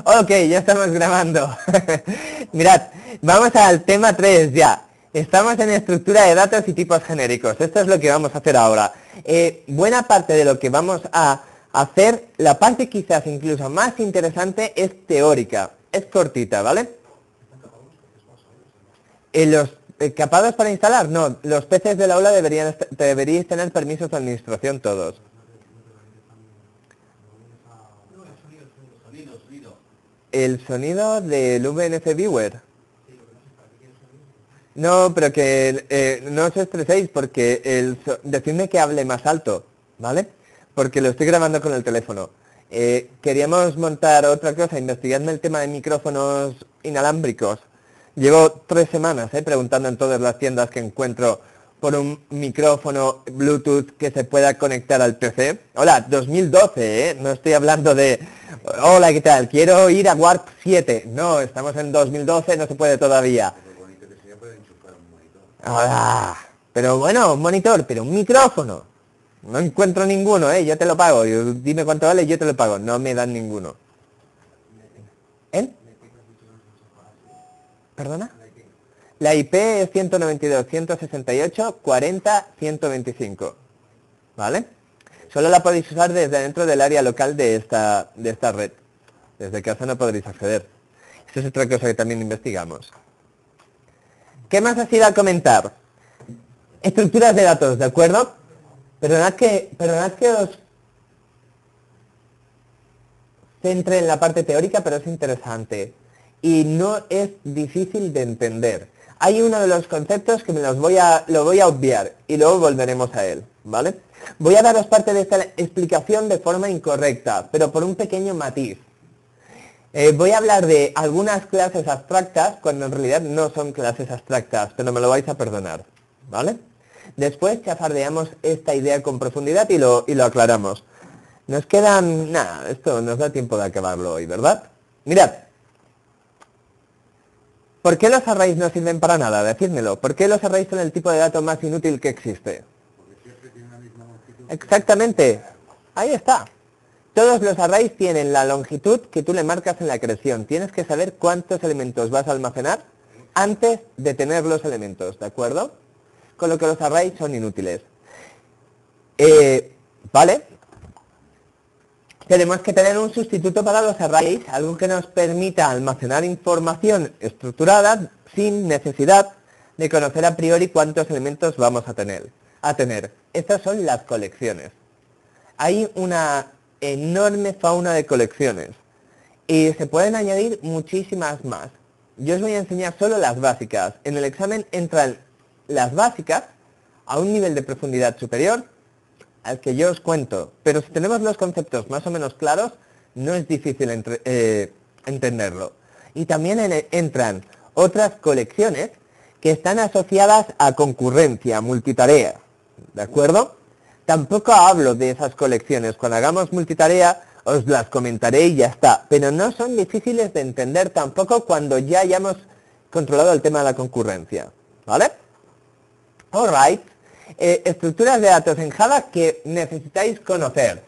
Ok, ya estamos grabando. Mirad, vamos al tema 3 ya. Estamos en estructura de datos y tipos genéricos. Esto es lo que vamos a hacer ahora. Buena parte de lo que vamos a hacer, la parte quizás incluso más interesante, es teórica. Es cortita, ¿vale? Los capados para instalar, no. Los PCs del aula deberíais tener permisos de administración todos. El sonido del VNC Viewer. No, pero que no os estreséis porque decidme que hable más alto, ¿vale? Porque lo estoy grabando con el teléfono. Queríamos montar otra cosa, investigadme el tema de micrófonos inalámbricos. Llevo 3 semanas preguntando en todas las tiendas que encuentro por un micrófono Bluetooth que se pueda conectar al PC. Hola, 2012, no estoy hablando de... Hola, ¿qué tal? Quiero ir a Warp 7. No, estamos en 2012, no se puede todavía. Hola. Pero bueno, un monitor, pero un micrófono. No encuentro ninguno, yo te lo pago. Dime cuánto vale y yo te lo pago. No me dan ninguno. ¿Eh? ¿Perdona? La IP es 192.168.40.125. ¿Vale? Solo la podéis usar desde dentro del área local de esta red. Desde casa no podréis acceder. Esta es otra cosa que también investigamos. ¿Qué más has ido a comentar? Estructuras de datos, ¿de acuerdo? Perdonad que os centre en la parte teórica, pero es interesante. Y no es difícil de entender. Hay uno de los conceptos que lo voy a obviar y luego volveremos a él, ¿vale? Voy a daros parte de esta explicación de forma incorrecta, pero por un pequeño matiz. Voy a hablar de algunas clases abstractas, cuando en realidad no son clases abstractas, pero me lo vais a perdonar, ¿vale? Después chafardeamos esta idea con profundidad y lo aclaramos. Nos quedan... nada, esto nos da tiempo de acabarlo hoy, ¿verdad? Mirad. ¿Por qué los arrays no sirven para nada? Decídmelo. ¿Por qué los arrays son el tipo de dato más inútil que existe? Exactamente. Ahí está. Todos los arrays tienen la longitud que tú le marcas en la creación. Tienes que saber cuántos elementos vas a almacenar antes de tener los elementos, ¿de acuerdo? Con lo que los arrays son inútiles. ¿Vale? Tenemos que tener un sustituto para los arrays, algo que nos permita almacenar información estructurada sin necesidad de conocer a priori cuántos elementos vamos a tener. Estas son las colecciones. Hay una enorme fauna de colecciones y se pueden añadir muchísimas más. Yo os voy a enseñar solo las básicas. En el examen entran las básicas a un nivel de profundidad superior al que yo os cuento, pero si tenemos los conceptos más o menos claros, no es difícil entenderlo. Y también entran otras colecciones que están asociadas a concurrencia, multitarea, ¿de acuerdo? Tampoco hablo de esas colecciones. Cuando hagamos multitarea os las comentaré y ya está, pero no son difíciles de entender tampoco cuando ya hayamos controlado el tema de la concurrencia, ¿vale? Alright. Estructuras de datos en Java que necesitáis conocer.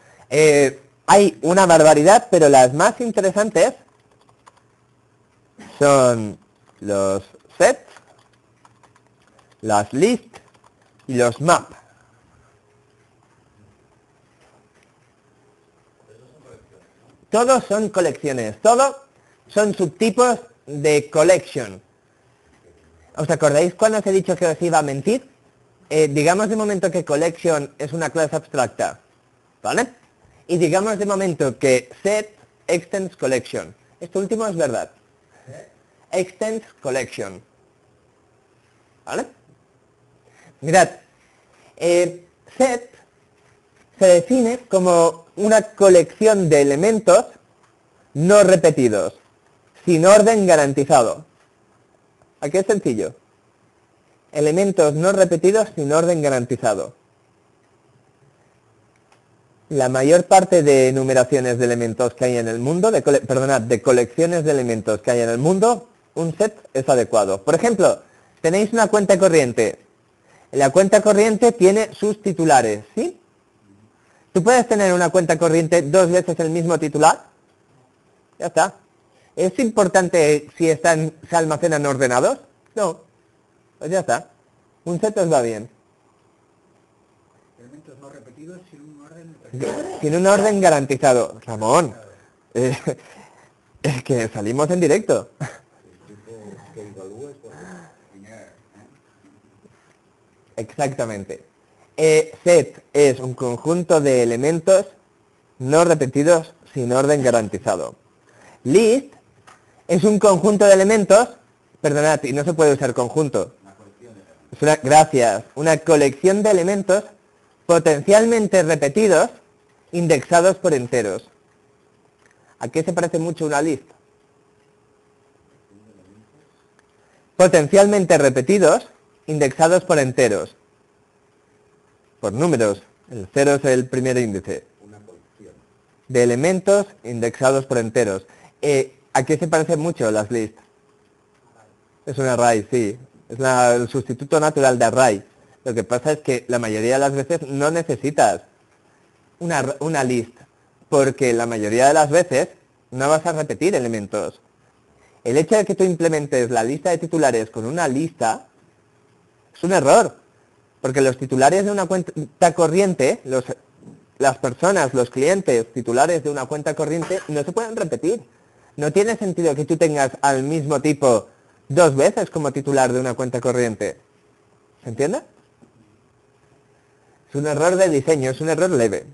Hay una barbaridad, pero las más interesantes son los sets, las lists y los map. Todos son colecciones, todos son subtipos de collection. ¿Os acordáis cuando os he dicho que os iba a mentir? Digamos de momento que collection es una clase abstracta, ¿vale? Y digamos de momento que set extends collection. Esto último es verdad. Extends collection. ¿Vale? Mirad, set se define como una colección de elementos no repetidos, sin orden garantizado. ¿A qué es sencillo? Elementos no repetidos sin orden garantizado. La mayor parte de enumeraciones de elementos que hay en el mundo, de colecciones de elementos que hay en el mundo, un set es adecuado. Por ejemplo, tenéis una cuenta corriente. La cuenta corriente tiene sus titulares, ¿sí? ¿Tú puedes tener una cuenta corriente 2 veces el mismo titular? Ya está. ¿Es importante si se almacenan ordenados? No. Pues ya está. Un set os va bien. Elementos no repetidos sin un orden. Sin un orden garantizado. Ramón, es que salimos en directo. Que evalúes por Exactamente. Set es un conjunto de elementos no repetidos sin orden garantizado. List es un conjunto de elementos, perdonad, y no se puede usar conjunto. Gracias, una colección de elementos potencialmente repetidos indexados por enteros. ¿A qué se parece mucho una list? Potencialmente repetidos indexados por enteros. Por números. El 0 es el primer índice. una colección De elementos indexados por enteros. ¿A qué se parecen mucho las lists? Es un array, sí. Es el sustituto natural de array. Lo que pasa es que la mayoría de las veces no necesitas una list, porque la mayoría de las veces no vas a repetir elementos. El hecho de que tú implementes la lista de titulares con una lista es un error, porque los titulares de una cuenta corriente, las personas, los clientes titulares de una cuenta corriente no se pueden repetir. No tiene sentido que tú tengas al mismo tipo 2 veces como titular de una cuenta corriente. ¿Se entiende? Es un error de diseño, es un error leve.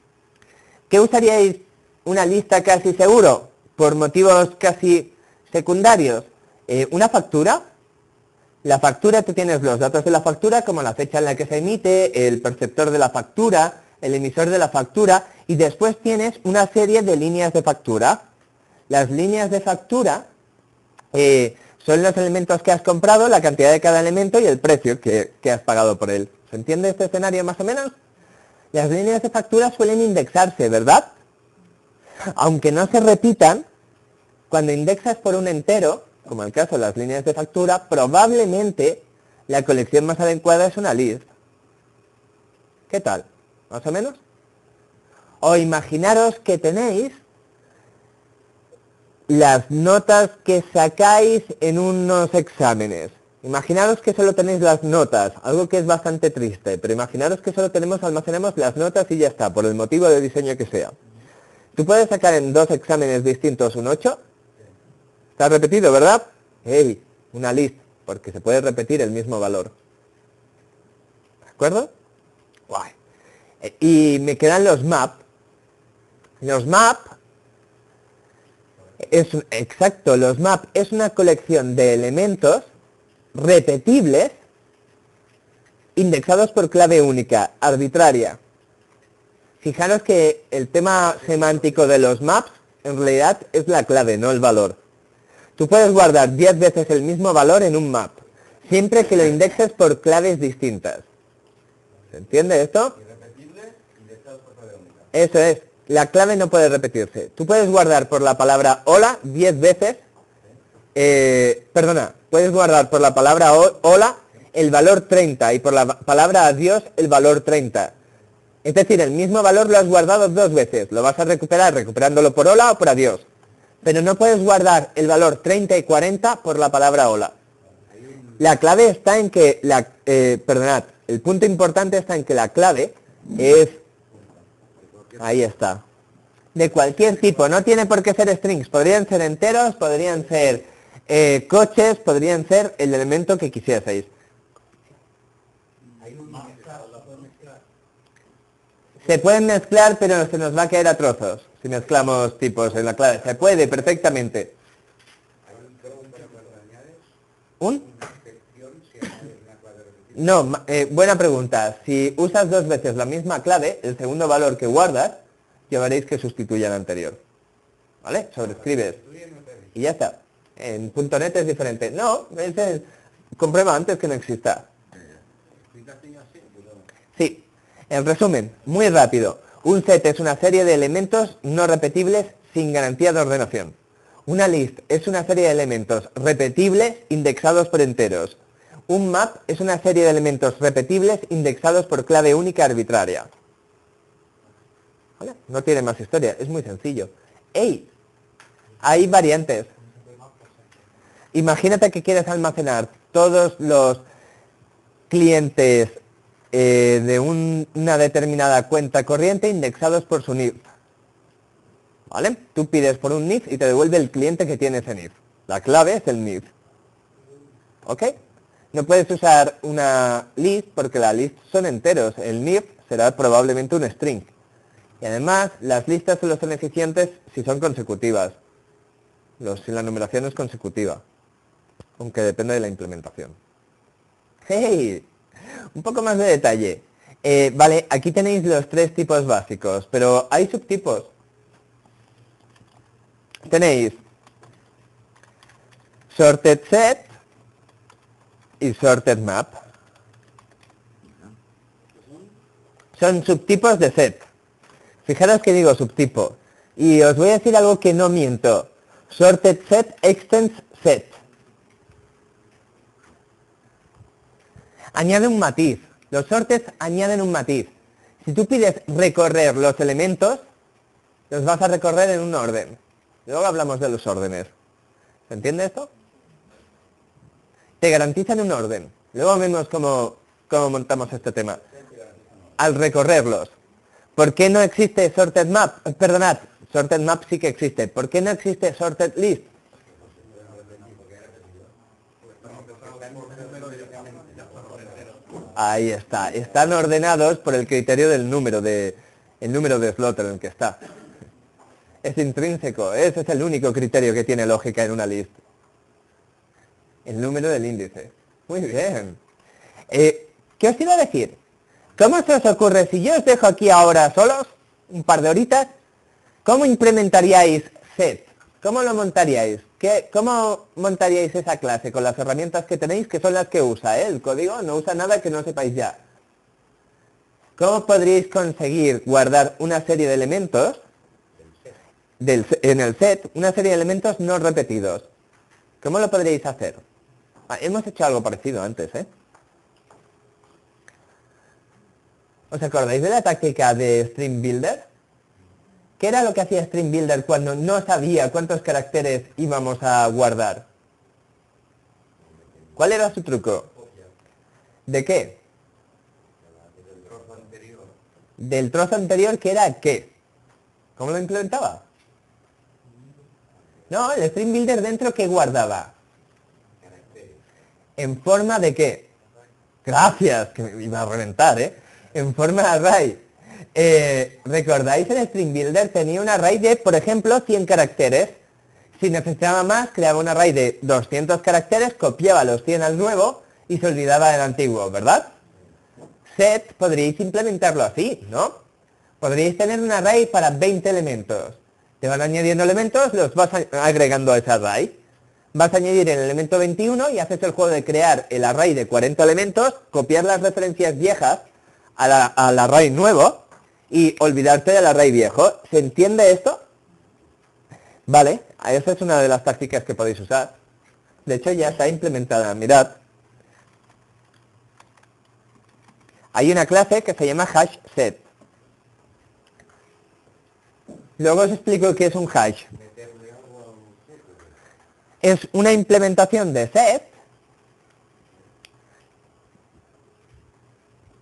¿Qué usaríais una lista casi seguro? Por motivos casi secundarios. ¿Una factura? La factura, tú tienes los datos de la factura, como la fecha en la que se emite, el perceptor de la factura, el emisor de la factura, y después tienes una serie de líneas de factura. Las líneas de factura son los elementos que has comprado, la cantidad de cada elemento y el precio que has pagado por él. ¿Se entiende este escenario más o menos? Las líneas de factura suelen indexarse, ¿verdad? Aunque no se repitan, cuando indexas por un entero, como el caso de las líneas de factura, probablemente la colección más adecuada es una list. ¿Qué tal? ¿Más o menos? O imaginaros que tenéis las notas que sacáis en unos exámenes. Imaginaros que solo tenéis las notas, algo que es bastante triste, pero imaginaros que solo almacenamos las notas y ya está, por el motivo de diseño que sea. ¿Tú puedes sacar en 2 exámenes distintos un 8? Está repetido, ¿verdad? ¡Hey! Una list, porque se puede repetir el mismo valor. ¿De acuerdo? Guay. Y me quedan los map. Los map los map es una colección de elementos repetibles indexados por clave única, arbitraria. Fijaros que el tema semántico de los maps en realidad es la clave, no el valor. Tú puedes guardar 10 veces el mismo valor en un map, siempre que lo indexes por claves distintas. ¿Se entiende esto? irrepetibles indexados por clave única. Eso es. La clave no puede repetirse. Tú puedes guardar por la palabra hola 10 veces. Puedes guardar por la palabra hola el valor 30 y por la palabra adiós el valor 30. Es decir, el mismo valor lo has guardado 2 veces. Lo vas a recuperar recuperándolo por hola o por adiós. Pero no puedes guardar el valor 30 y 40 por la palabra hola. La clave está en que, el punto importante está en que la clave es... Ahí está. De cualquier tipo, no tiene por qué ser strings, podrían ser enteros, podrían ser coches, podrían ser el elemento que quisieseis. Se pueden mezclar, pero se nos va a caer a trozos si mezclamos tipos en la clave. Se puede perfectamente. ¿Un? No, buena pregunta. Si usas 2 veces la misma clave, el segundo valor que guardas, ya veréis que sustituye al anterior. ¿Vale? Sobrescribes. Y ya está. En .NET es diferente. No, comprueba antes que no exista. Sí. En resumen, muy rápido. Un set es una serie de elementos no repetibles sin garantía de ordenación. Una list es una serie de elementos repetibles indexados por enteros. Un map es una serie de elementos repetibles indexados por clave única arbitraria. ¿Vale? No tiene más historia, es muy sencillo. ¡Ey! Hay variantes. Imagínate que quieres almacenar todos los clientes de una determinada cuenta corriente indexados por su NIF. ¿Vale? Tú pides por un NIF y te devuelve el cliente que tiene ese NIF. La clave es el NIF. ¿Ok? No puedes usar una list porque las lists son enteros. El NIF será probablemente un string. Y además, las listas solo son eficientes si son consecutivas. Si la numeración es consecutiva. Aunque depende de la implementación. ¡Hey! Un poco más de detalle. Vale, aquí tenéis los 3 tipos básicos, pero hay subtipos. Tenéis sorted set y sorted map. Son subtipos de set. Fijaros que digo subtipo. Y os voy a decir algo que no miento. Sorted set extends set. Añade un matiz. Los sorted añaden un matiz. Si tú pides recorrer los elementos, los vas a recorrer en un orden. Luego hablamos de los órdenes. ¿Se entiende esto? Te garantizan un orden. Luego vemos cómo montamos este tema. Al recorrerlos. ¿Por qué no existe sorted map? Perdonad, sorted map sí que existe. ¿Por qué no existe sorted list? Ahí está. Están ordenados por el criterio del número de slot en el que está. Es intrínseco. Ese es el único criterio que tiene lógica en una list. El número del índice. Muy bien. ¿Qué os iba a decir? ¿Cómo se os ocurre, si yo os dejo aquí ahora solos, un par de horitas, cómo implementaríais set? ¿Cómo lo montaríais? ¿Cómo montaríais esa clase con las herramientas que tenéis, que son las que usa, el código? No usa nada que no sepáis ya. ¿Cómo podríais conseguir guardar una serie de elementos en el set, una serie de elementos no repetidos? ¿Cómo lo podríais hacer? Hemos hecho algo parecido antes, ¿eh? ¿Os acordáis de la táctica de String Builder? ¿Qué era lo que hacía String Builder cuando no sabía cuántos caracteres íbamos a guardar? ¿Cuál era su truco? ¿De qué? Del trozo anterior, que era ¿qué? ¿Cómo lo implementaba? No, el String Builder dentro, ¿qué guardaba? ¿En forma de qué? Gracias, que me iba a reventar, ¿eh? En forma de array. ¿Recordáis? El String Builder tenía un array de, por ejemplo, 100 caracteres. Si necesitaba más, creaba un array de 200 caracteres, copiaba los 100 al nuevo y se olvidaba del antiguo, ¿verdad? Set podríais implementarlo así, ¿no? Podríais tener un array para 20 elementos. Te van añadiendo elementos, los vas agregando a ese array. Vas a añadir el elemento 21 y haces el juego de crear el array de 40 elementos, copiar las referencias viejas al array nuevo y olvidarte del array viejo. ¿Se entiende esto? Vale, esa es una de las tácticas que podéis usar. De hecho ya está implementada, mirad. Hay una clase que se llama hashSet. Luego os explico qué es un hash. Es una implementación de set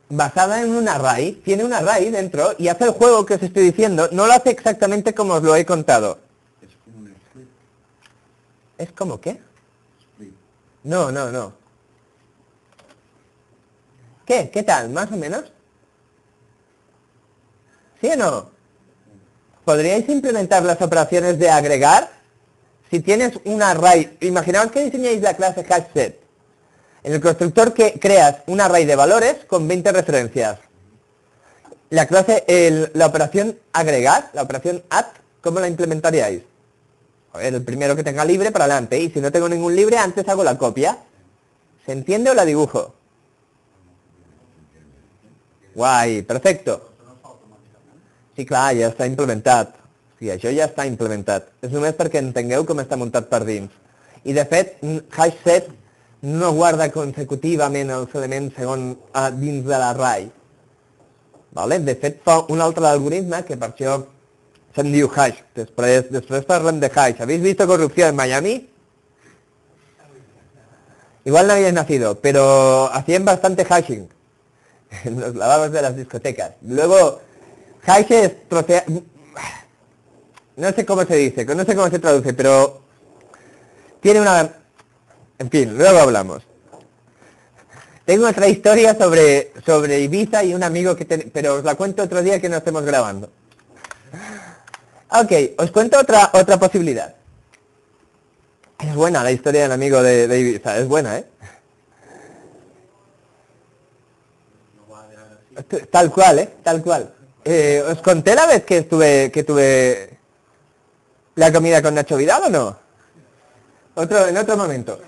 basada en un array. Tiene un array dentro y hace el juego que os estoy diciendo. No lo hace exactamente como os lo he contado. Es como un split. ¿Es como qué? Split. No. ¿Qué? ¿Qué tal? ¿Más o menos? ¿Sí o no? ¿Podríais implementar las operaciones de agregar? Si tienes un array, imaginaos que diseñáis la clase hashSet. En el constructor que creas un array de valores con 20 referencias. La clase, la operación agregar, la operación add, ¿cómo la implementaríais? A ver, el primero que tenga libre para adelante, y si no tengo ningún libre, antes hago la copia. ¿Se entiende o la dibujo? Guai, perfecto. Sí, clar, ja està implementat. O sigui, això ja està implementat. És només perquè entengueu com està muntat per dins. I de fet, hashSet no guarda consecutivament els elements segons dins de l'array. Vale? De fet, fa un altre algoritme que per això se'n diu hash. Després parlem de hash. ¿Habéis visto Corrupción en Miami? Igual no habíais nacido, pero hacían bastante hashing en los lavabos de las discotecas. Luego, hash es trocear... No sé cómo se dice, no sé cómo se traduce, pero tiene una... En fin, luego hablamos. Tengo otra historia sobre Ibiza y un amigo pero os la cuento otro día que no estemos grabando. Ok, os cuento otra posibilidad. Es buena la historia del amigo de Ibiza, es buena, ¿eh? Tal cual, ¿eh? Tal cual. ¿Os conté la vez que tuve la comida con Nacho Vidal o no? En otro momento.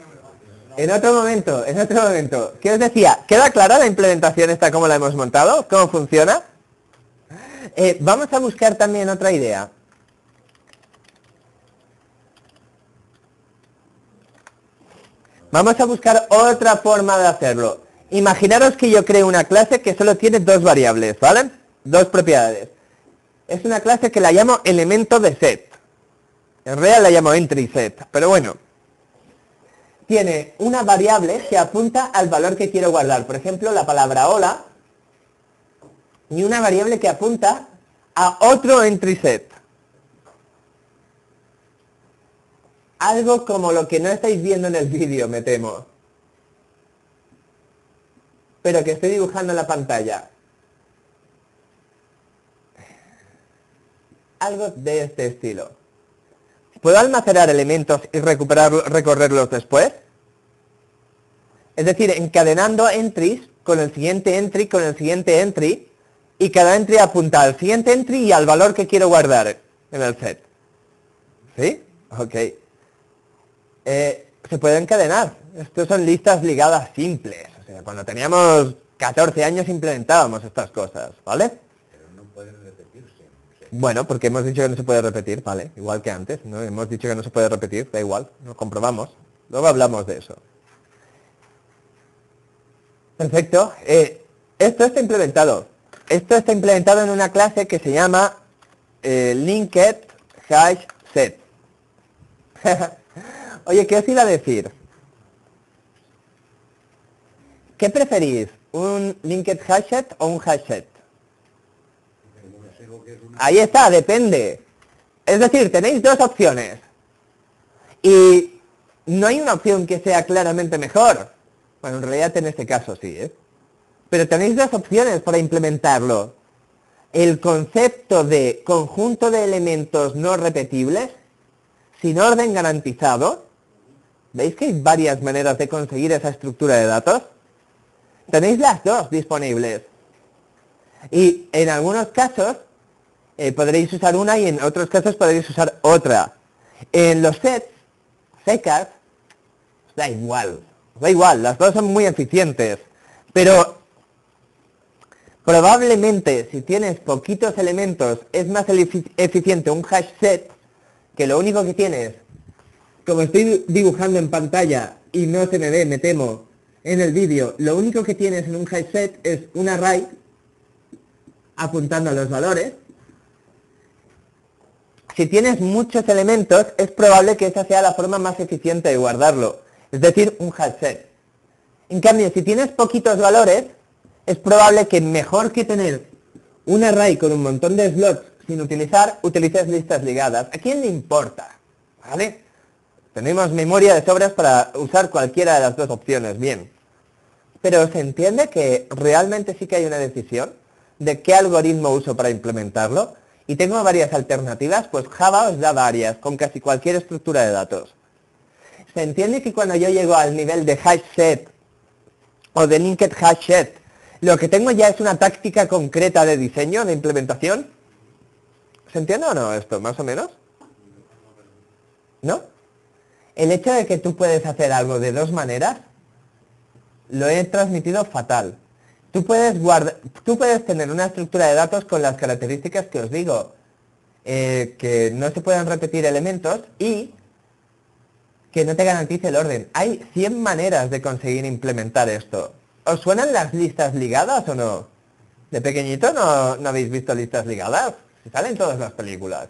En otro momento. ¿Qué os decía? ¿Queda clara la implementación esta, cómo la hemos montado? ¿Cómo funciona? Vamos a buscar también otra idea. Vamos a buscar otra forma de hacerlo. Imaginaros que yo creo una clase que solo tiene dos variables, ¿vale? Dos propiedades. Es una clase que la llamo elemento de set. En realidad la llamo entry set, pero bueno. Tiene una variable que apunta al valor que quiero guardar. Por ejemplo, la palabra hola. Y una variable que apunta a otro entry set. Algo como lo que no estáis viendo en el vídeo, me temo. Pero que estoy dibujando en la pantalla. Algo de este estilo. ¿Puedo almacenar elementos y recorrerlos después? Es decir, encadenando entries con el siguiente entry, con el siguiente entry, y cada entry apunta al siguiente entry y al valor que quiero guardar en el set. ¿Sí? Ok. Se puede encadenar. Estos son listas ligadas simples. O sea, cuando teníamos 14 años implementábamos estas cosas, ¿vale? Pero no pueden repetirse. Bueno, porque hemos dicho que no se puede repetir, ¿vale? Igual que antes, ¿no? Hemos dicho que no se puede repetir, da igual, lo comprobamos. Luego hablamos de eso. Perfecto. Esto está implementado. Esto está implementado en una clase que se llama Linked Hash Set. Oye, ¿qué os iba a decir? ¿Qué preferís? ¿Un linked hash set o un hash set? Ahí está, depende. Es decir, tenéis dos opciones. Y no hay una opción que sea claramente mejor. Bueno, en realidad en este caso sí, ¿eh? Pero tenéis dos opciones para implementarlo. El concepto de conjunto de elementos no repetibles, sin orden garantizado. ¿Veis que hay varias maneras de conseguir esa estructura de datos? Tenéis las dos disponibles. Y en algunos casos podréis usar una y en otros casos podréis usar otra. En los sets, secas, da igual, las dos son muy eficientes. Pero probablemente si tienes poquitos elementos es más eficiente un hash set que lo único que tienes, como estoy dibujando en pantalla y no se me ve, me temo, en el vídeo, lo único que tienes en un hash set es un array apuntando a los valores. Si tienes muchos elementos, es probable que esa sea la forma más eficiente de guardarlo, es decir, un hash set. En cambio, si tienes poquitos valores, es probable que mejor que tener un array con un montón de slots sin utilizar, utilices listas ligadas. ¿A quién le importa? ¿Vale? Tenemos memoria de sobras para usar cualquiera de las dos opciones, bien. Pero ¿se entiende que realmente sí que hay una decisión de qué algoritmo uso para implementarlo? Y tengo varias alternativas, pues Java os da varias, con casi cualquier estructura de datos. ¿Se entiende que cuando yo llego al nivel de hash set o de linked hash set, lo que tengo ya es una táctica concreta de diseño, de implementación? ¿Se entiende o no esto, más o menos? ¿No? El hecho de que tú puedes hacer algo de dos maneras, lo he transmitido fatal. Tú puedes tener una estructura de datos con las características que os digo, que no se puedan repetir elementos y que no te garantice el orden. Hay 100 maneras de conseguir implementar esto. ¿Os suenan las listas ligadas o no? ¿De pequeñito no habéis visto listas ligadas? Se salen todas las películas.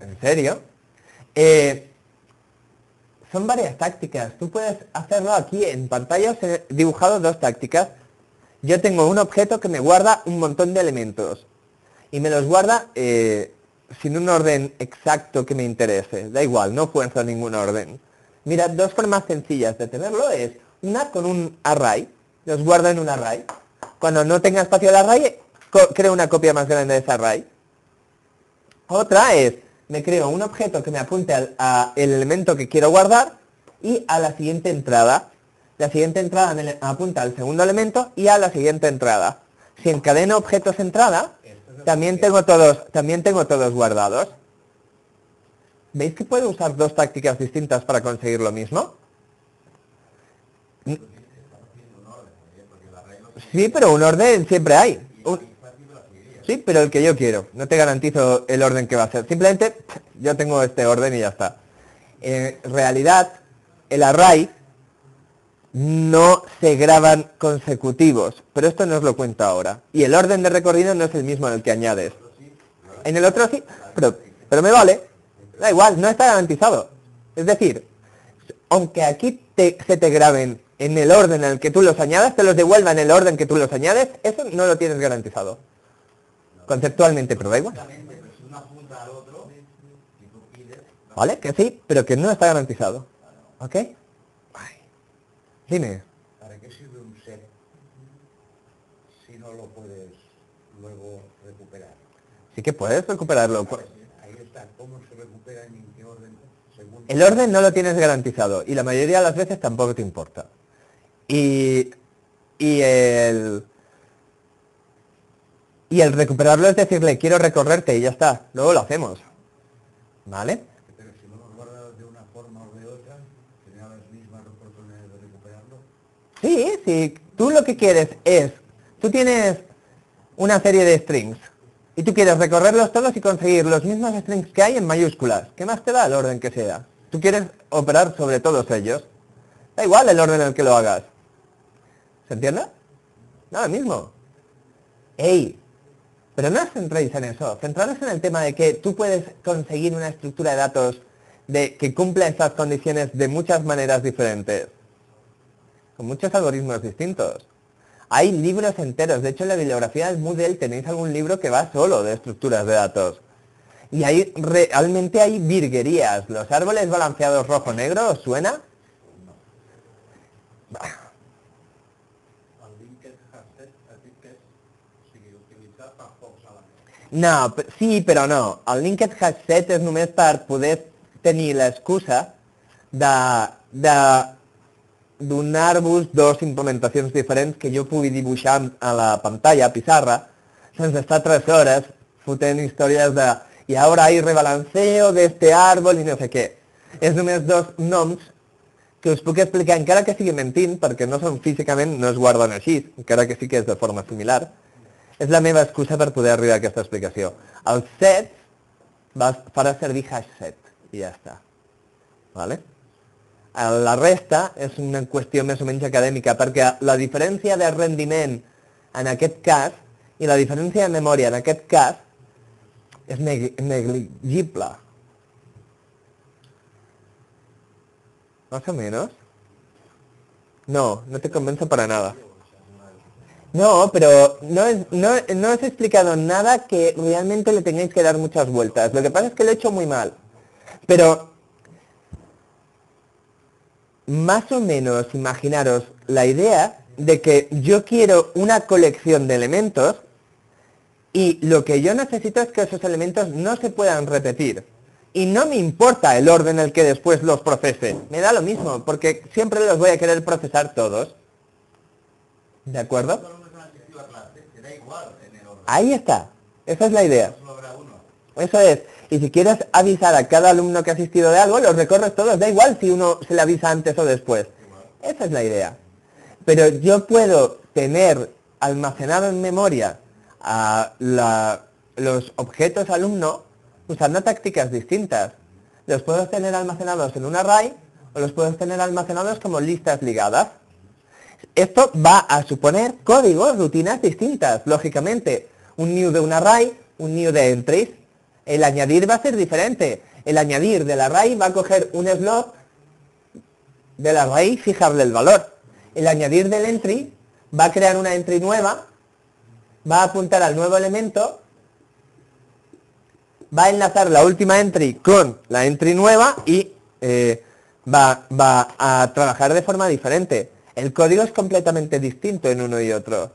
¿En serio? son varias tácticas. Tú puedes hacerlo aquí en pantalla. Os he dibujado dos tácticas. Yo tengo un objeto que me guarda un montón de elementos. Y me los guarda sin un orden exacto que me interese. Da igual, no fuerzo ningún orden. Mira, dos formas sencillas de tenerlo es una con un array. Los guardo en un array. Cuando no tenga espacio el array, creo una copia más grande de ese array. Otra es, me creo un objeto que me apunte al elemento que quiero guardar y a la siguiente entrada. La siguiente entrada me apunta al segundo elemento y a la siguiente entrada. Si encadeno objetos entrada, también tengo todos guardados. ¿Veis que puedo usar dos tácticas distintas para conseguir lo mismo? Sí, pero un orden siempre hay. Sí, pero el que yo quiero. No te garantizo el orden que va a ser. Simplemente yo tengo este orden y ya está. En realidad, el array no se graban consecutivos, pero esto no os lo cuento ahora. Y el orden de recorrido no es el mismo en el que añades. En el otro sí, pero me vale. Da igual, no está garantizado. Es decir, aunque aquí se te graben en el orden en el que tú los añades, te los devuelva en el orden que tú los añades, eso no lo tienes garantizado. Conceptualmente, pero da igual. ¿Vale? Que sí, pero que no está garantizado. ¿Ok? Dime. ¿Para qué sirve un set si no lo puedes luego recuperar? Sí que puedes recuperarlo. Ahí está, ¿cómo se recupera y en qué orden? Según... El orden no lo tienes garantizado y la mayoría de las veces tampoco te importa. Y el recuperarlo es decirle, quiero recorrerte y ya está. Luego lo hacemos. ¿Vale? Pero si no lo guardas de una forma o de otra, ¿tendrá las mismas oportunidades de recuperarlo? Sí, sí. Tú lo que quieres es, tú tienes una serie de strings y tú quieres recorrerlos todos y conseguir los mismos strings que hay en mayúsculas. ¿Qué más te da el orden que sea? Tú quieres operar sobre todos ellos. Da igual el orden en el que lo hagas. ¿Se entiende? Nada mismo. ¡Ey! Pero no os centréis en eso. Centraros en el tema de que tú puedes conseguir una estructura de datos que cumpla estas condiciones de muchas maneras diferentes. Con muchos algoritmos distintos. Hay libros enteros. De hecho, en la bibliografía del Moodle tenéis algún libro que va solo de estructuras de datos. Y ahí realmente hay virguerías. Los árboles balanceados rojo-negro, ¿os suena? No, sí, però no. El linked hash set és només per poder tenir l'excusa de donar-vos dos implementacions diferents que jo pugui dibuixar a la pantalla, a pissarra, sense estar 3 hores fotent històries de i ara hay rebalanceo d'este árbol i no sé què. És només dos noms que us puc explicar, encara que sigui mentint, perquè no són físicament, no es guarden així, encara que sí que és de forma similar. És la meva excusa per poder arribar a aquesta explicació. El set farà servir hash set i ja està. ¿Vale? La resta és una qüestió més o menys acadèmica, perquè la diferència de rendiment en aquest cas i la diferència de memòria en aquest cas és negligible. Más o menos. No, no te convenzo para nada. No, pero no os he explicado nada que realmente le tengáis que dar muchas vueltas. Lo que pasa es que lo he hecho muy mal. Pero, más o menos, imaginaros la idea de que yo quiero una colección de elementos y lo que yo necesito es que esos elementos no se puedan repetir. Y no me importa el orden en el que después los procese. Me da lo mismo, porque siempre los voy a querer procesar todos. ¿De acuerdo? Ahí está. Esa es la idea. Eso es. Y si quieres avisar a cada alumno que ha asistido de algo, los recorres todos. Da igual si uno se le avisa antes o después. Esa es la idea. Pero yo puedo tener almacenado en memoria a los objetos alumno usando tácticas distintas. Los puedo tener almacenados en un array o los puedo tener almacenados como listas ligadas. Esto va a suponer códigos, rutinas distintas, lógicamente. Un new de un array, un new de entries. El añadir va a ser diferente. El añadir del array va a coger un slot del array y fijarle el valor. El añadir del entry va a crear una entry nueva, va a apuntar al nuevo elemento, va a enlazar la última entry con la entry nueva y va a trabajar de forma diferente. El código es completamente distinto en uno y otro.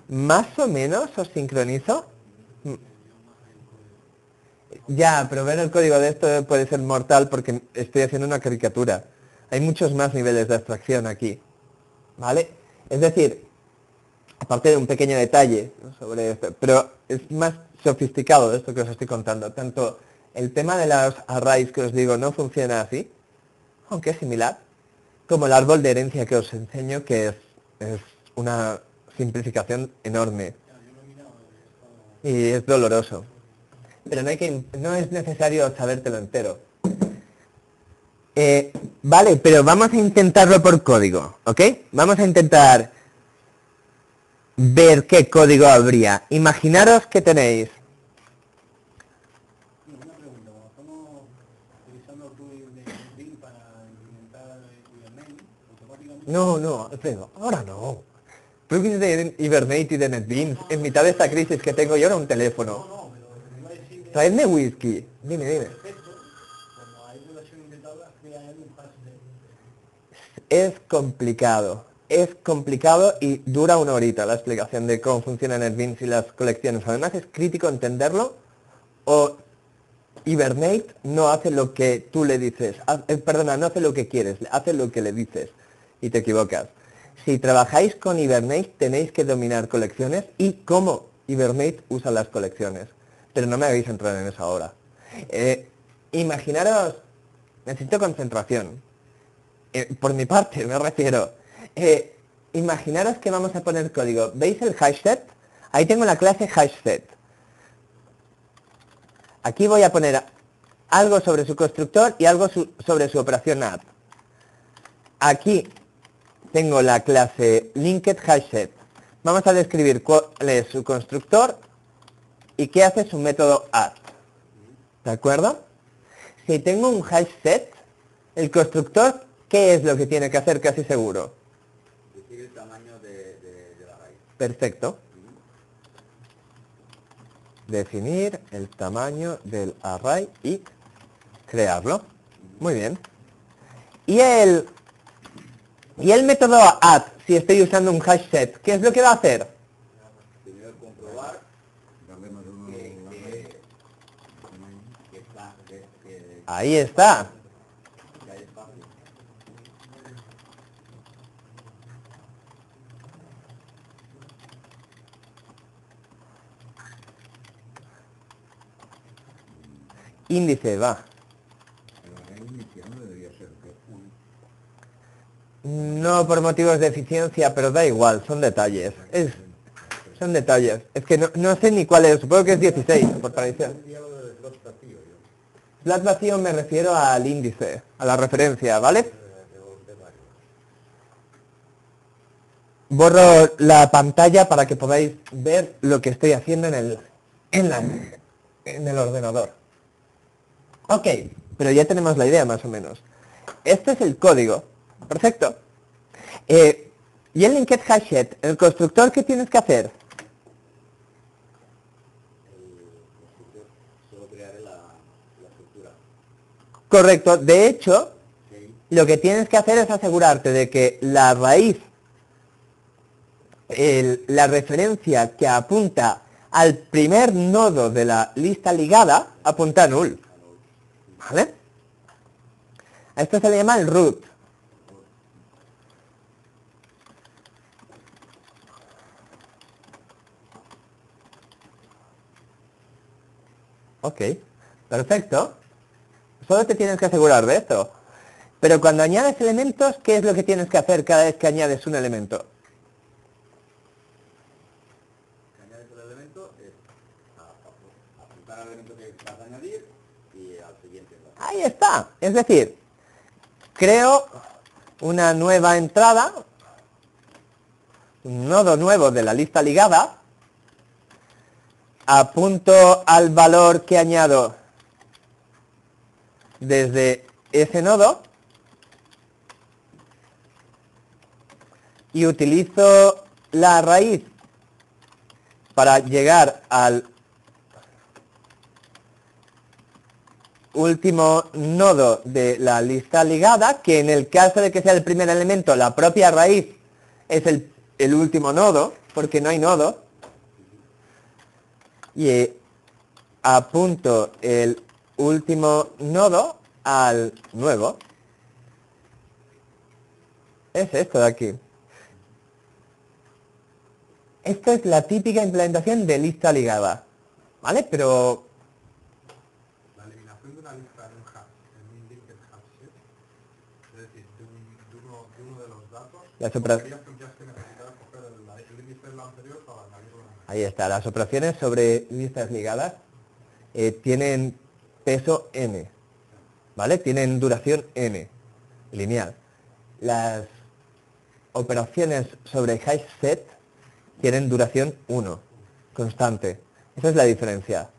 ¿Más o menos os sincronizo? Ya, pero ver el código de esto puede ser mortal porque estoy haciendo una caricatura. Hay muchos más niveles de abstracción aquí, ¿vale? Es decir, aparte de un pequeño detalle, ¿no?, sobre esto, pero es más sofisticado de esto que os estoy contando. Tanto el tema de los arrays que os digo no funciona así, aunque es similar, como el árbol de herencia que os enseño, que es una simplificación enorme. Y es doloroso. Pero no es necesario sabértelo entero. Vale, pero vamos a intentarlo por código, ¿ok? Vamos a intentar ver qué código habría. Imaginaros que tenéis... Una pregunta, cuando estamos utilizando Kubernetes para implementar Kubernetes, automáticamente... No, Alfredo, ahora no. Plugins de Hibernate y de NetBeans en mitad de esta crisis que tengo yo en un teléfono. No, pero me iba a decir que... Traedme whisky. Dime. Perfecto, cuando hay relación de tablas, crea un hash de... Es complicado y dura una horita la explicación de cómo funciona NetBeans y las colecciones. Además es crítico entenderlo o Hibernate no hace lo que tú le dices. No hace lo que quieres, hace lo que le dices y te equivocas. Si trabajáis con Hibernate tenéis que dominar colecciones y cómo Hibernate usa las colecciones. Pero no me hagáis entrar en eso ahora. Imaginaros, necesito concentración. Por mi parte, me refiero. Imaginaros que vamos a poner código. ¿Veis el hashset? Ahí tengo la clase hashset. Aquí voy a poner algo sobre su constructor y algo sobre su operación add. Aquí tengo la clase linked hashset. Vamos a describir cuál es su constructor y qué hace su método add. ¿De acuerdo? Si tengo un hashset, el constructor, ¿qué es lo que tiene que hacer casi seguro? Decir el tamaño de la raíz. Perfecto. Definir el tamaño del array y crearlo. Muy bien. Y el método add, si estoy usando un hashset, ¿qué es lo que va a hacer? Primero comprobar que está, que Ahí está. hay espacio. Índice, va. Pero el inicial no debería ser que No por motivos de eficiencia, pero da igual, son detalles. Son detalles. Es que no sé ni cuál es, supongo que es 16, por tradición. Flat vacío me refiero al índice, a la referencia, ¿vale? Borro la pantalla para que podáis ver lo que estoy haciendo en el ordenador. Ok, pero ya tenemos la idea más o menos. Este es el código. Perfecto. Y el linked hashset, el constructor, ¿qué tienes que hacer? solo crear la estructura. Correcto. De hecho, lo que tienes que hacer es asegurarte de que la raíz, la referencia que apunta al primer nodo de la lista ligada, apunta a null. ¿Vale? A esto se le llama el root. Ok, perfecto. Solo te tienes que asegurar de esto. Pero cuando añades elementos, ¿qué es lo que tienes que hacer cada vez que añades un elemento? Añades el elemento, es apuntar al elemento que vas a añadir y al siguiente. Ahí está. Es decir, creo una nueva entrada, un nodo nuevo de la lista ligada, apunto al valor que añado desde ese nodo y utilizo la raíz para llegar al último nodo de la lista ligada, que en el caso de que sea el primer elemento, la propia raíz es el último nodo, porque no hay nodo, y apunto el último nodo al nuevo. Es esto de aquí. Esto es la típica implementación de lista ligada, ¿vale? Pero La eliminación de una lista en un hash, en un linked hash set, es decir, de uno de los datos, las operaciones, querías que ya que necesitabas coger el índice de la anterior para añadirlo en el ahí está, las operaciones sobre listas ligadas tienen peso n, ¿vale? Tienen duración n, lineal. Las operaciones sobre hash set tienen duración 1, constante. Esa es la diferencia.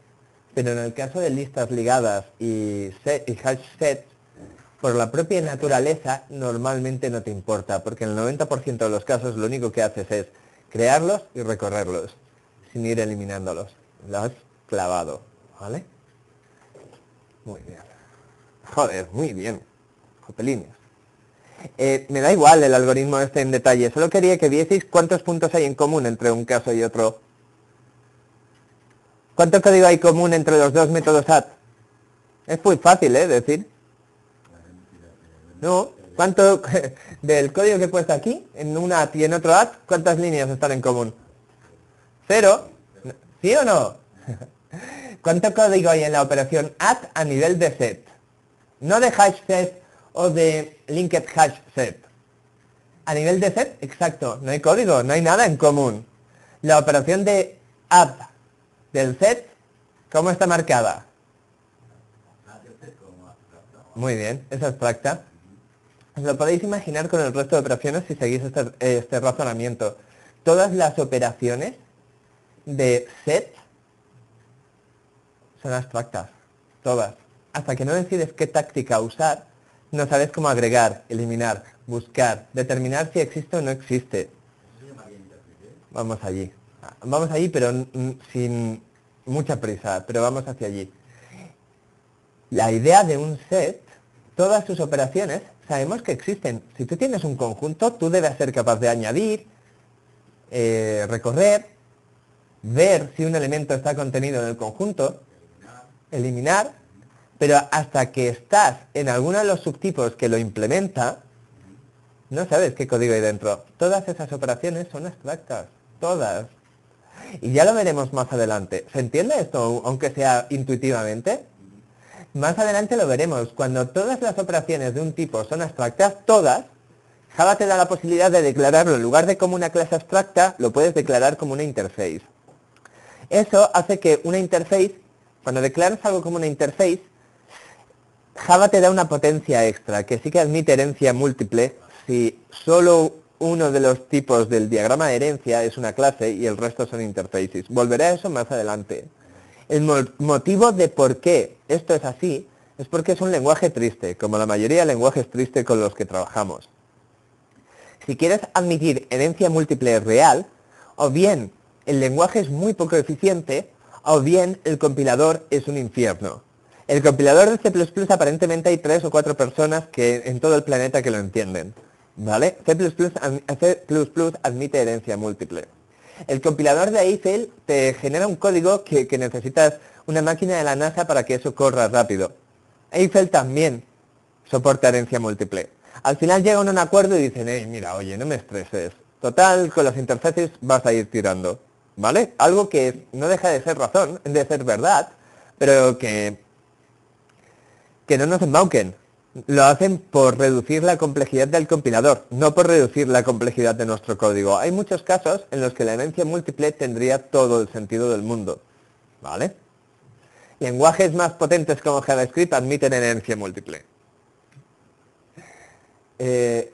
Pero en el caso de listas ligadas y hash sets, por la propia naturaleza normalmente no te importa, porque en el 90% de los casos lo único que haces es crearlos y recorrerlos, sin ir eliminándolos. Lo has clavado, ¿vale? Muy bien. Joder, muy bien. Jopelines. Me da igual el algoritmo este en detalle, solo quería que vieseis cuántos puntos hay en común entre un caso y otro. ¿Cuánto código hay común entre los dos métodos add? Es muy fácil, decir. No, ¿cuánto del código que he puesto aquí, en un add y en otro add, cuántas líneas están en común? ¿Cero? ¿Sí o no? ¿Cuánto código hay en la operación add a nivel de set? No de hash set o de linked hash set. A nivel de set, exacto, no hay código, no hay nada en común. La operación de add del set, ¿cómo está marcada? Muy bien, es abstracta. Os lo podéis imaginar con el resto de operaciones si seguís este razonamiento. Todas las operaciones de set son abstractas, todas. Hasta que no decides qué táctica usar, no sabes cómo agregar, eliminar, buscar, determinar si existe o no existe. Vamos allí. Vamos allí, pero sin mucha prisa, pero vamos hacia allí. La idea de un set, todas sus operaciones, sabemos que existen. Si tú tienes un conjunto, tú debes ser capaz de añadir, recorrer, ver si un elemento está contenido en el conjunto, eliminar, pero hasta que estás en alguno de los subtipos que lo implementa, no sabes qué código hay dentro. Todas esas operaciones son abstractas, todas. Y ya lo veremos más adelante. ¿Se entiende esto, aunque sea intuitivamente? Más adelante lo veremos. Cuando todas las operaciones de un tipo son abstractas, todas, Java te da la posibilidad de declararlo en lugar de como una clase abstracta, lo puedes declarar como una interface. Eso hace que una interface, cuando declaras algo como una interface, Java te da una potencia extra, que sí que admite herencia múltiple si solo uno de los tipos del diagrama de herencia es una clase y el resto son interfaces. Volveré a eso más adelante. El motivo de por qué esto es así es porque es un lenguaje triste, como la mayoría de lenguajes tristes con los que trabajamos. Si quieres admitir herencia múltiple real, o bien el lenguaje es muy poco eficiente, o bien el compilador es un infierno. El compilador de C++ aparentemente hay 3 o 4 personas en todo el planeta que lo entienden, ¿vale? C++ admite herencia múltiple. El compilador de Eiffel te genera un código que necesitas una máquina de la NASA para que eso corra rápido. Eiffel también soporta herencia múltiple. Al final llegan a un acuerdo y dicen, mira, oye, no me estreses. Total, con las interfaces vas a ir tirando, ¿vale? Algo que no deja de ser razón, de ser verdad, pero que no nos embauquen. Lo hacen por reducir la complejidad del compilador, no por reducir la complejidad de nuestro código. Hay muchos casos en los que la herencia múltiple tendría todo el sentido del mundo, ¿vale? Lenguajes más potentes como JavaScript admiten herencia múltiple. Es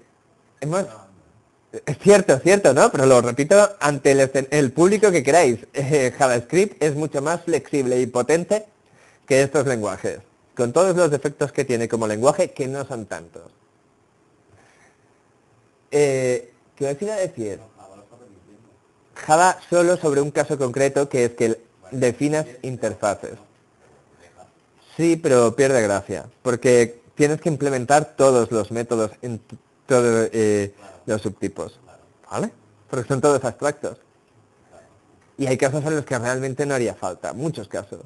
cierto, ¿no? Pero lo repito ante el público que queráis. JavaScript es mucho más flexible y potente que estos lenguajes, con todos los defectos que tiene como lenguaje, que no son tantos. ¿Qué os iba a decir? No, Java lo está permitiendo. Java solo sobre un caso concreto, que es que Bueno, definas si es- interfaces. no, deja. Sí, pero pierde gracia, porque tienes que implementar todos los métodos en todos Claro, los subtipos, claro, ¿vale? Porque son todos abstractos. claro. Y hay casos en los que realmente no haría falta, muchos casos.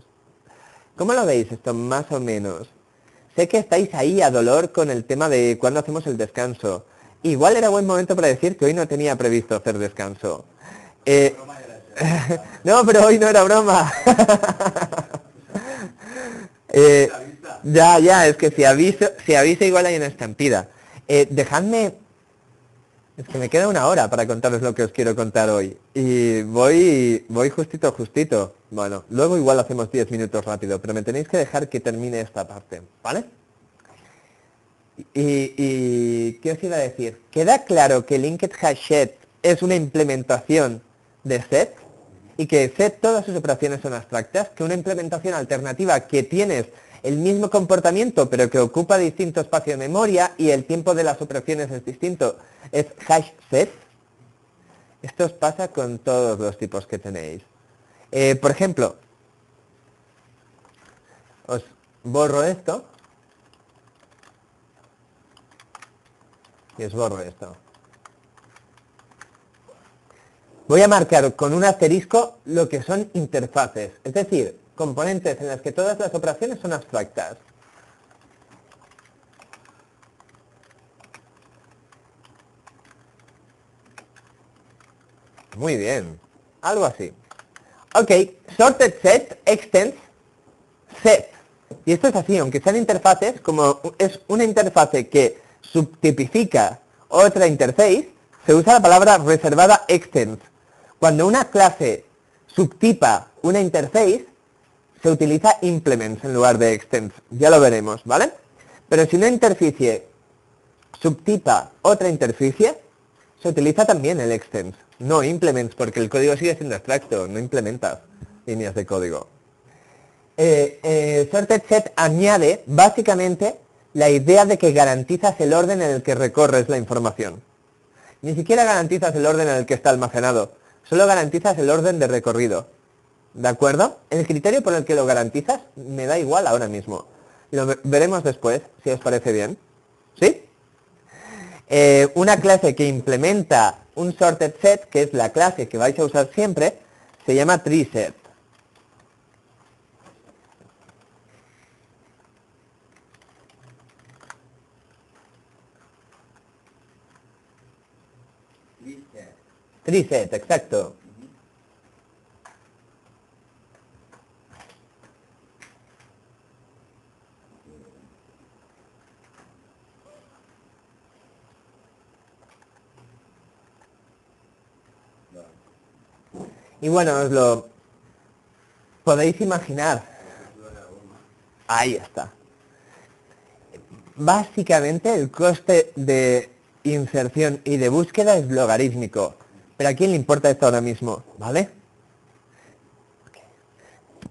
¿Cómo lo veis esto, más o menos? Sé que estáis ahí a dolor con el tema de cuándo hacemos el descanso. Igual era buen momento para decir que hoy no tenía previsto hacer descanso. Eh, Broma ya la he hecho. no, pero hoy no era broma. La vista. Ya, es que si aviso igual hay una estampida. Dejadme, es que me queda una hora para contaros lo que os quiero contar hoy. Y voy justito. Bueno, luego igual hacemos 10 minutos rápido, pero me tenéis que dejar que termine esta parte, ¿vale? Y ¿qué os iba a decir? ¿Queda claro que Linked Hash Set es una implementación de set? Y que set todas sus operaciones son abstractas, que una implementación alternativa que tienes el mismo comportamiento pero que ocupa distinto espacio de memoria y el tiempo de las operaciones es distinto, es hash set. Esto os pasa con todos los tipos que tenéis. Por ejemplo, os borro esto y os borro esto. Voy a marcar con un asterisco lo que son interfaces, es decir, componentes en las que todas las operaciones son abstractas. Muy bien, algo así. Ok, sorted set extends set. Y esto es así, aunque sean interfaces, como es una interfase que subtipifica otra interface, se usa la palabra reservada extends. Cuando una clase subtipa una interface, se utiliza implements en lugar de extends. Ya lo veremos, ¿vale? Pero si una interficie subtipa otra interficie, se utiliza también el extends, no implements, porque el código sigue siendo abstracto, no implementas líneas de código. Sorted set añade básicamente la idea de que garantizas el orden en el que recorres la información. Ni siquiera garantizas el orden en el que está almacenado, solo garantizas el orden de recorrido. ¿De acuerdo? El criterio por el que lo garantizas me da igual ahora mismo. Lo veremos después, si os parece bien. ¿Sí? Una clase que implementa un sorted set, que es la clase que vais a usar siempre, se llama treeset. Listo. Treeset, exacto. Y bueno, os lo podéis imaginar. Ahí está. Básicamente el coste de inserción y de búsqueda es logarítmico. Pero ¿a quién le importa esto ahora mismo? ¿Vale?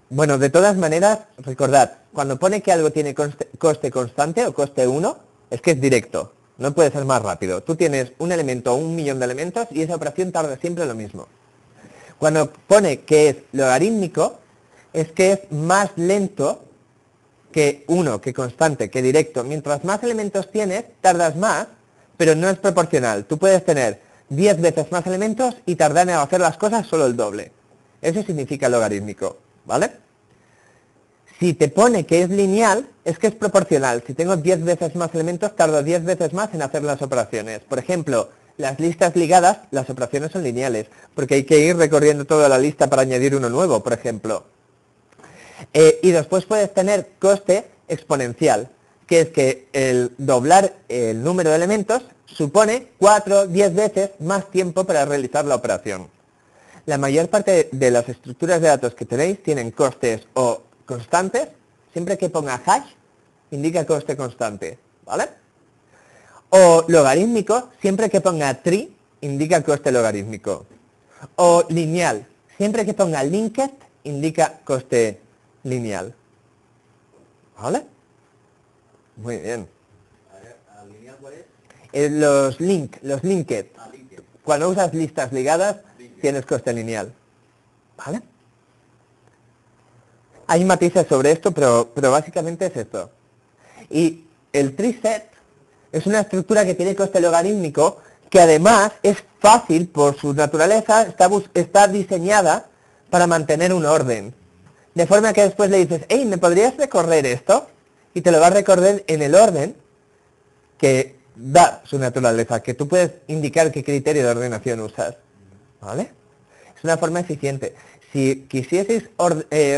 Bueno, de todas maneras, recordad, cuando pone que algo tiene coste constante o coste 1, es que es directo. No puede ser más rápido. Tú tienes un elemento o 1.000.000 de elementos y esa operación tarda siempre lo mismo. Cuando pone que es logarítmico, es que es más lento que 1, que constante, que directo. Mientras más elementos tienes, tardas más, pero no es proporcional. Tú puedes tener 10 veces más elementos y tardar en hacer las cosas solo el doble. Eso significa logarítmico, ¿vale? Si te pone que es lineal, es que es proporcional. Si tengo 10 veces más elementos, tardo 10 veces más en hacer las operaciones. Por ejemplo, las listas ligadas, las operaciones son lineales, porque hay que ir recorriendo toda la lista para añadir uno nuevo, por ejemplo. Y después puedes tener coste exponencial, que es que el doblar el número de elementos supone 4, 10 veces más tiempo para realizar la operación. La mayor parte de las estructuras de datos que tenéis tienen costes o constantes. Siempre que ponga hash, indica coste constante, ¿vale? O logarítmico, siempre que ponga tree, indica coste logarítmico. O lineal, siempre que ponga linked, indica coste lineal. ¿Vale? Muy bien. A ver, ¿al lineal cuál es? Los linked. Ah, linked. Cuando usas listas ligadas, tienes coste lineal. ¿Vale? Hay matices sobre esto, pero básicamente es esto. Y el treeset es una estructura que tiene coste logarítmico, que además es fácil por su naturaleza, está diseñada para mantener un orden. De forma que después le dices, hey, ¿me podrías recorrer esto? Y te lo va a recorrer en el orden que da su naturaleza, que tú puedes indicar qué criterio de ordenación usas. ¿Vale? Es una forma eficiente. Si quisieseis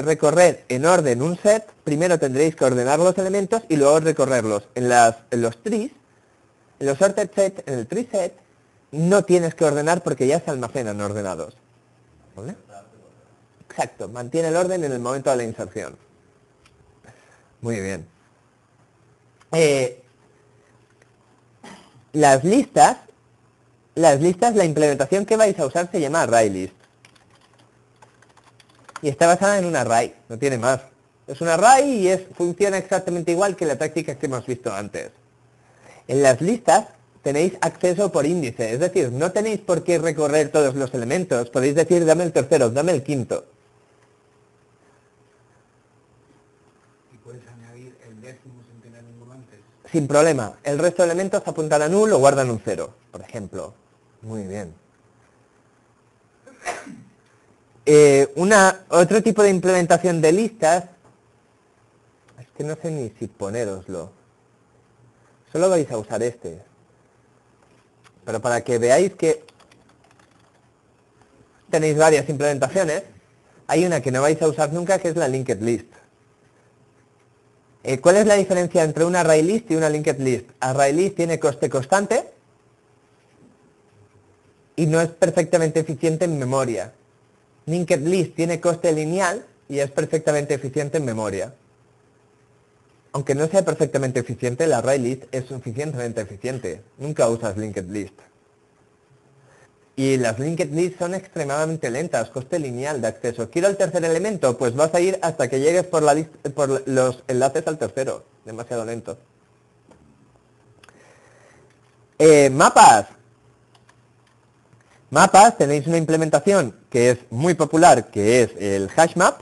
recorrer en orden un set, primero tendréis que ordenar los elementos y luego recorrerlos. En los trees, en los sorted set, en el tree set, no tienes que ordenar porque ya se almacenan ordenados. ¿Vale? Exacto, mantiene el orden en el momento de la inserción. Muy bien. Las listas, la implementación que vais a usar se llama ArrayList. Y está basada en un array, no tiene más. Es un array y funciona exactamente igual que la táctica que hemos visto antes. En las listas tenéis acceso por índice, es decir, no tenéis por qué recorrer todos los elementos. Podéis decir, dame el tercero, dame el quinto. ¿Y puedes añadir el décimo sin tener ninguno antes? Sin problema. El resto de elementos apuntan a null o guardan un 0, por ejemplo. Muy bien. Otro tipo de implementación de listas, es que no sé ni si ponéroslo. Solo vais a usar este. Pero para que veáis que tenéis varias implementaciones, hay una que no vais a usar nunca, que es la linked list. ¿Cuál es la diferencia entre una array list y una linked list? Array list tiene coste constante y no es perfectamente eficiente en memoria. Linked list tiene coste lineal y es perfectamente eficiente en memoria. Aunque no sea perfectamente eficiente, la array list es suficientemente eficiente. Nunca usas linked list. Y las linked list son extremadamente lentas, coste lineal de acceso. ¿Quiero el tercer elemento? Pues vas a ir hasta que llegues por los enlaces al tercero. Demasiado lento. Mapas. Mapas, tenéis una implementación que es muy popular, que es el hashmap.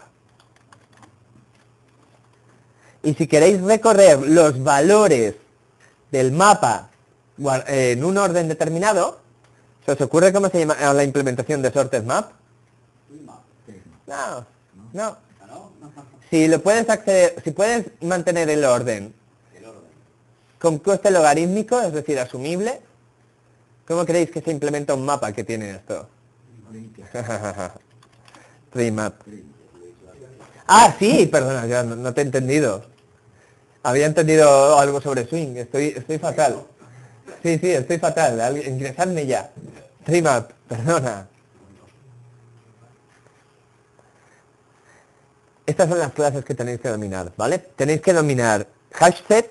Y si queréis recorrer los valores del mapa en un orden determinado, ¿se os ocurre cómo se llama la implementación de sorted map? No, no. Si lo puedes acceder, si puedes mantener el orden con coste logarítmico, es decir, asumible, ¿cómo creéis que se implementa un mapa que tiene esto? Treemap. Ah, sí, perdona, yo no te he entendido. Había entendido algo sobre swing, estoy fatal. Sí, estoy fatal, ingresadme ya. Treemap, perdona. Estas son las clases que tenéis que dominar, ¿vale? Tenéis que dominar hashset,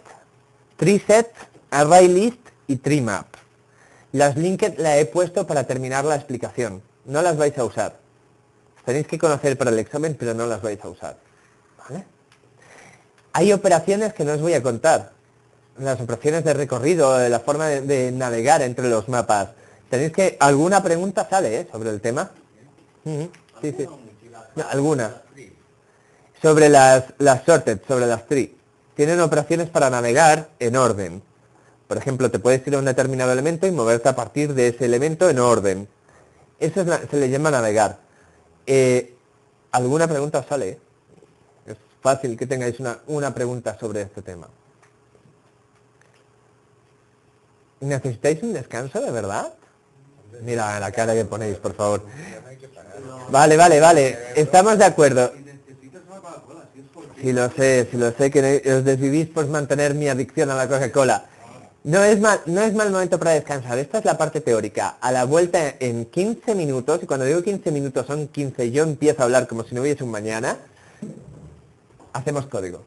treeset, ArrayList y treemap. Las linked la he puesto para terminar la explicación. No las vais a usar. Tenéis que conocer para el examen, pero no las vais a usar. ¿Vale? Hay operaciones que no os voy a contar. Las operaciones de recorrido, la forma de navegar entre los mapas. Tenéis que... ¿Alguna pregunta sale sobre el tema? Sí. No, alguna. Sobre las sorted, sobre las tree. Tienen operaciones para navegar en orden. Por ejemplo, te puedes ir a un determinado elemento y moverte a partir de ese elemento en orden. Eso se le llama navegar. ¿Alguna pregunta os sale? Es fácil que tengáis una pregunta sobre este tema. ¿Necesitáis un descanso, de verdad? Mira la cara que ponéis, por favor. Vale. Estamos de acuerdo. Si lo sé, que os decidís por mantener mi adicción a la Coca-Cola. No es mal momento para descansar. Esta es la parte teórica. A la vuelta en 15 minutos, y cuando digo 15 minutos son 15, yo empiezo a hablar como si no hubiese un mañana, hacemos código.